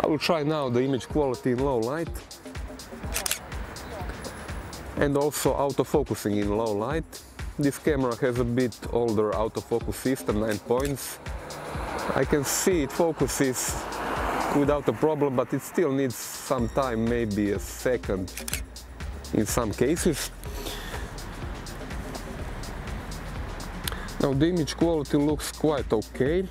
will try now the image quality in low light and also autofocusing in low light. This camera has a bit older autofocus system, 9 points. I can see it focuses without a problem, but it still needs some time, maybe a second in some cases. Now the image quality looks quite okay.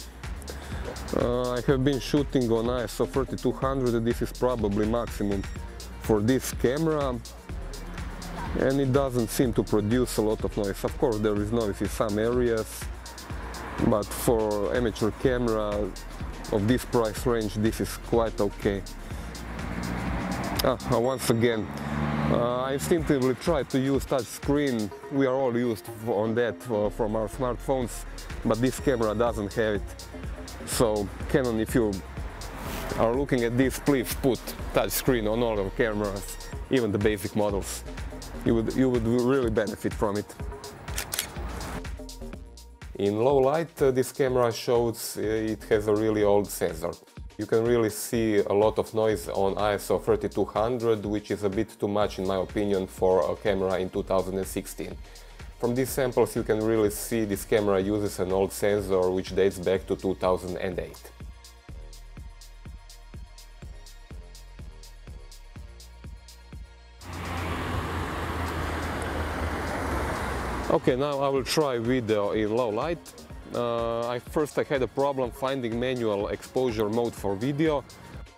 I have been shooting on ISO 3200, this is probably maximum for this camera, and it doesn't seem to produce a lot of noise. Of course there is noise in some areas, but for amateur camera of this price range this is quite okay. Once again, I instinctively try to use touch screen. We are all used on that from our smartphones, but this camera doesn't have it. So Canon, if you are looking at this, please put touch screen on all of cameras, even the basic models. You would really benefit from it. In low light, this camera shows it has a really old sensor. You can really see a lot of noise on ISO 3200, which is a bit too much in my opinion for a camera in 2016. From these samples you can really see this camera uses an old sensor which dates back to 2008. Okay, now I will try video in low light. First I had a problem finding manual exposure mode for video.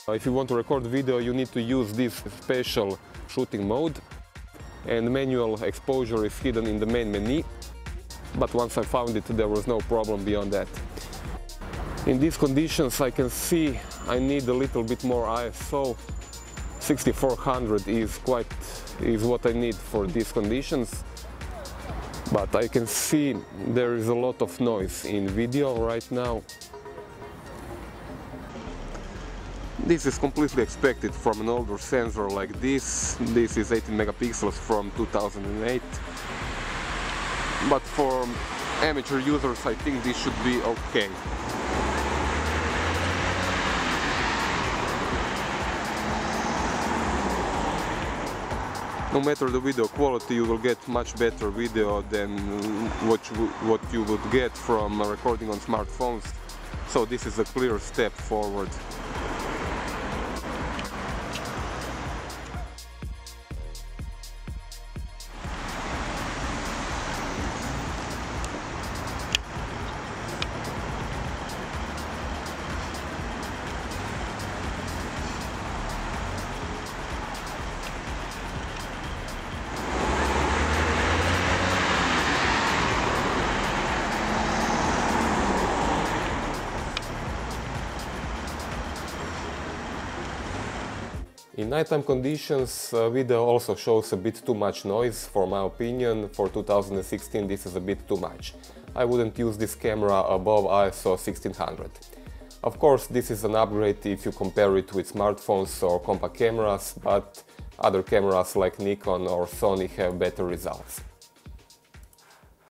If you want to record video you need to use this special shooting mode, and manual exposure is hidden in the main menu, but once I found it there was no problem beyond that. In these conditions I can see I need a little bit more ISO. 6400 is what I need for these conditions. But I can see there is a lot of noise in video right now. This is completely expected from an older sensor like this. This is 18 megapixels from 2008. But for amateur users I think this should be okay. No matter the video quality, you will get much better video than what you would get from recording on smartphones. So this is a clear step forward. In nighttime conditions, video also shows a bit too much noise, for my opinion. For 2016 this is a bit too much. I wouldn't use this camera above ISO 1600. Of course this is an upgrade if you compare it with smartphones or compact cameras, but other cameras like Nikon or Sony have better results.